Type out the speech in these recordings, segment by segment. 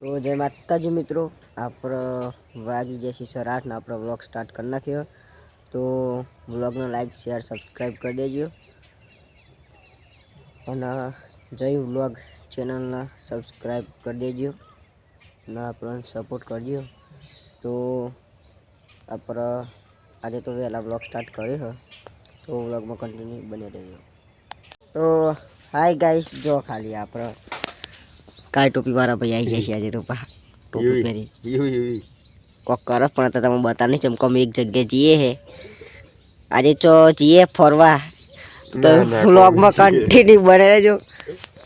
तो जय माताजी मित्रों, आप वागी जैसी सराहट ने अपना व्लॉग स्टार्ट कर नाख्यो। तो व्लॉग ने लाइक शेयर सब्सक्राइब कर देजो અને જય વ્લોગ ચેનલને સબસ્ક્રાઈબ કરી દેજો અને આપણને સપોર્ટ કરજો। તો આપણે આજે તો વહેલા વ્લોગ સ્ટાર્ટ કર્યો છે, તો વ્લોગમાં કન્ટિન્યુ બની રહેજો। તો હાય ગાઈસ, જો ખાલી આપણે કાય ટોપીવાળા ભાઈ આવી ગયા છે। આજે તો ટોપી પહેરી કોક કરો પણ તો તમે બતા નહીં ચમકો અમે એક જગ્યાએ જઈએ છે આજે તો જઈએ ફરવા। तो व्लॉग में कंटिन्यू बने रहो।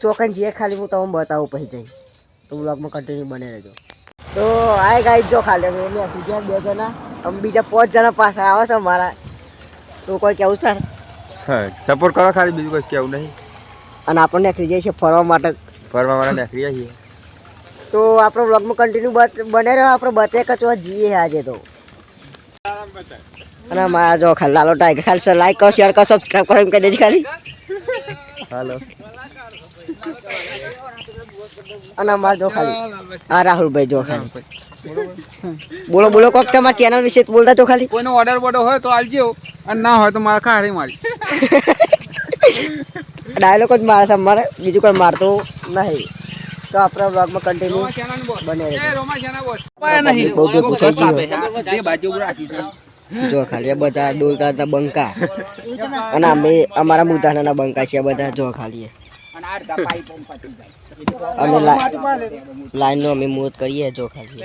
चौकन जी खाली हूँ तब बताऊँ पी जाए, तो व्लॉग में कंटिन्यू बने रहो। तो आए गाइस, जो खाली बे जना हम बीजा 5 जना पास आवे छे हमारा। तो कोई केवुं था सपोर्ट करो खाली, बीजू कुछ केवुं नहीं। અને આપણે નીકળી જઈએ છીએ ફરવા માટે નીકળી જઈએ। તો આપણો વ્લોગ માં કન્ટિન્યુ બને રહ્યો। આપણે બતે કે તો જીએ આજે તો અને મારા જો ખાલી લાલો ટાઈગર ખાલી લાઈક કરો, શેર કરો, સબસ્ક્રાઇબ કરો એમ કહી દેજો ખાલી। હાલો અને મારા જો ખાલી આ રાહુલ ભાઈ જો ખાલી બોલો બોલો કોક તમારા ચેનલ વિશે બોલતા તો ખાલી। કોઈનો ઓર્ડર બોર્ડર હોય તો આલજો અને ના હોય તો મારા ખાડી મારી ડાયલોગ જ મારે મારે, બીજું કોઈ મારતો નહીં। તો આપણા વ્લોગમાં કન્ટિન્યુ બને જો ખાલી બધા દોલતા બંકા અને અમે અમારા મુદાના બંકા છે બધા। જો ખાલી અમે લાઈનનો અમે મોત કરીએ। જો ખાલી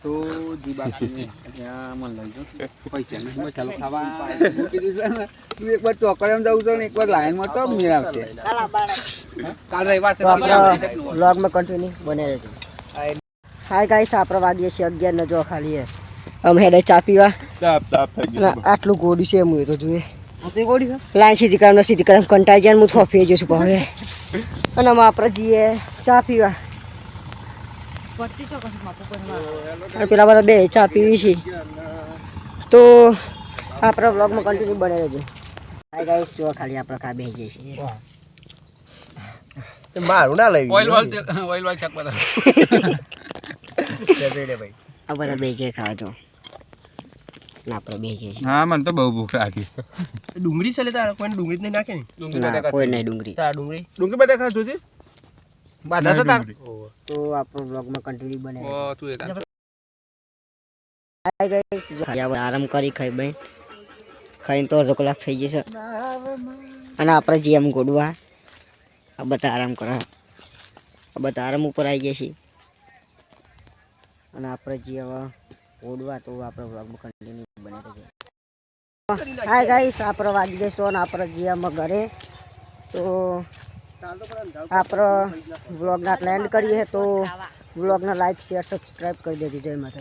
તો જીબા મન લઈ જો પૈસા નહીં ચાલો ખાવા તું એક વાર ચોકડીમાં જાઉં તો ને એક વાર લાઈનમાં તો મેળ આવશે। કાલ રવિવાર છે, વ્લોગમાં કન્ટિન્યુ બને રહેજો। હાય ગાઈસ, આપણે વાગીએ છીએ 11 ને જો ખાલી અમે હેડે ચા પીવા। આટલું ગોડું છે એમ તો જોઈએ લાઈન સીધી કામ સીધી કામ કંટાઈ જાય હું થોફી જઈશ હવે। અને અમે આપણે જઈએ ચા પીવા અને પેલા બધા બે ચા પીવી છે। તો આપણા વ્લોગમાં કન્ટિન્યુ બને રહેજો। હાય ગાઈસ, જો ખાલી આપણે ખા બેસી જઈએ છીએ। મારું ના લઈ ઓઇલ શાક બધા ભાઈ આ બધા બેસી ખાવા જો ના આપણે બેસી। હા, મને તો બહુ ભૂખ લાગી। ડુંગળી છે લેતા કોઈ ડુંગળી નહીં નાખે ને કોઈ નહીં ડુંગળી ડુંગળી બધા ખાજો છે બાધા છે તાર। તો આપણો વ્લોગમાં કન્ટિન્યુ બને ઓ તું એ હાય ગાઈસ, આરામ કરી ખાઈ ભાઈ ખાઈને તો અડધો કલાક થઈ જશે। અને આપણે જે એમ ગોડવા આ બધા આરામ કરે, આ બધા આરામ ઉપર આવી ગયા છીએ। અને આપણે જે હવે ઓડવા તો આપણે વ્લોગમાં કન્ટિન્યુ બને રહેજો। હાય ગાઈસ, આપણે વાગી જઈશું અને આપણે જે આમાં ઘરે તો આપણે વ્લોગના એન્ડ કરીએ। તો વ્લોગના લાઈક શેર સબસ્ક્રાઈબ કરી દેજો। જય માતા।